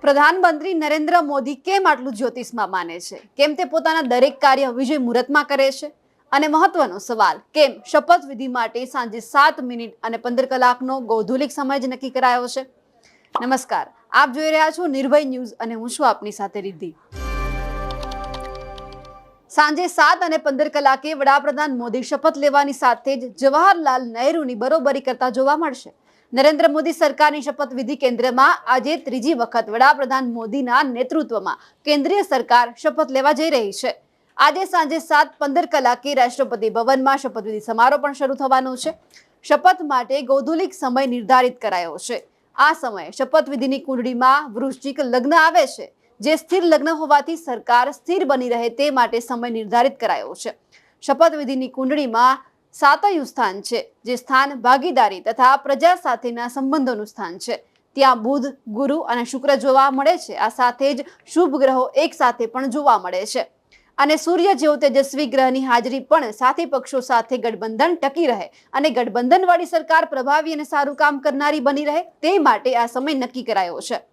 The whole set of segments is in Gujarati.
પ્રધાનમંત્રી નરેન્દ્ર મોદી કેમ આટલું જ્યોતિષમાં માને છે? કેમ તે પોતાના દરેક કાર્ય વિજય મુહૂર્તમાં કરે છે? અને મહત્વનો સવાલ, કેમ શપથવિધિ માટે સાંજે 7 મિનિટ અને 15 કલાકનો ગૌધુલિક સમય જ નક્કી કરાયો છે? નમસ્કાર, આપ જોઈ રહ્યા છો નિર્ભય ન્યૂઝ અને હું છું આપની સાથે રિદ્ધિ। સાંજે 7 અને 15 કલાકે વડાપ્રધાન મોદી શપથ લેવાની સાથે જ જવાહરલાલ નહેરુની બરોબરી કરતા જોવા મળશે। નરેન્દ્ર મોદી સરકારની શપથવિધિ કેન્દ્રમાં આજે ત્રીજી વખત વડાપ્રધાન મોદીના નેતૃત્વમાં કેન્દ્રીય સરકાર શપથ લેવા જઈ રહી છે। આજે સાંજે 7:15 કલાકે રાષ્ટ્રપતિ ભવનમાં શપથવિધિ સમારોહ પણ શરૂ થવાનો છે। શપથ માટે ગૌધુલિક સમય નિર્ધારિત કરાયો છે। આ સમયે શપથવિધિની કુંડળીમાં વૃશ્ચિક લગ્ન આવે છે, જે સ્થિર લગ્ન હોવાથી સરકાર સ્થિર બની રહે તે માટે સમય નિર્ધારિત કરાયો છે। શપથવિધિની કુંડળીમાં સાતયું સ્થાન છે, જે સ્થાન ભાગીદારી તથા પ્રજા સાથેના સંબંધોનું સ્થાન છે। ત્યાં બુધ, ગુરુ અને શુક્ર જોવા મળે છે। આ સાથે જ શુભ ગ્રહો એક સાથે પણ જોવા મળે છે અને સૂર્ય જેવો તેજસ્વી ગ્રહની હાજરી પણ સાથી પક્ષો સાથે ગઠબંધન ટકી રહે અને ગઠબંધનવાળી સરકાર પ્રભાવી અને સારું કામ કરનારી બની રહે તે માટે આ સમય નક્કી કરાયો છે।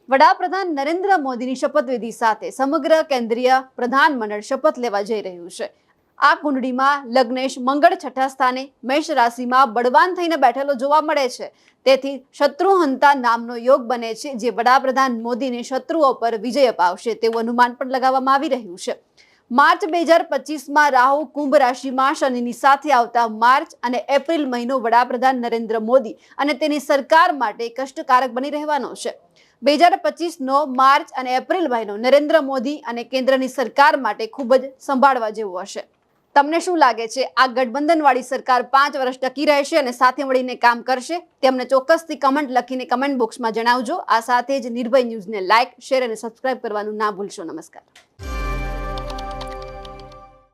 વડાપ્રધાન નરેન્દ્ર મોદીની શપથવિધિ સાથે સમગ્ર કેન્દ્રીય પ્રધાનમંડળ શપથ લેવા જઈ રહ્યું છે। આ કુંડળીમાં લગ્નેશ મંગળ છઠ્ઠા સ્થાને મેષ રાશિમાં બળવાન થઈને બેઠેલો જોવા મળે છે। તેથી શત્રુહંતા નામનો યોગ બને છે, જે વડાપ્રધાન મોદીને શત્રુઓ પર વિજય અપાવશે તેવું અનુમાન પણ લગાવવામાં આવી રહ્યું છે। માર્ચ 2025માં રાહુ કુંભ રાશિમાં શનિની સાથે આવતા માર્ચ અને એપ્રિલ મહિનો વડાપ્રધાન નરેન્દ્ર મોદી અને તેની સરકાર માટે કષ્ટકારક બની રહેવાનો છે। 2025નો માર્ચ અને એપ્રિલ મહિનો નરેન્દ્ર મોદી અને કેન્દ્રની સરકાર માટે ખૂબ જ સંભાળવા જેવો હશે। તમને શું લાગે છે, આ ગઠબંધનવાળી સરકાર 5 વર્ષ ટકી રહેશે અને સાથે મળીને કામ કરશે? તેમને ચોક્કસથી કમેન્ટ લખીને કમેન્ટ બોક્સમાં જણાવજો। આ સાથે જ નિર્ભય ન્યૂઝને લાઇક, શેર અને સબસ્ક્રાઇબ કરવાનું ના ભૂલશો। નમસ્કાર।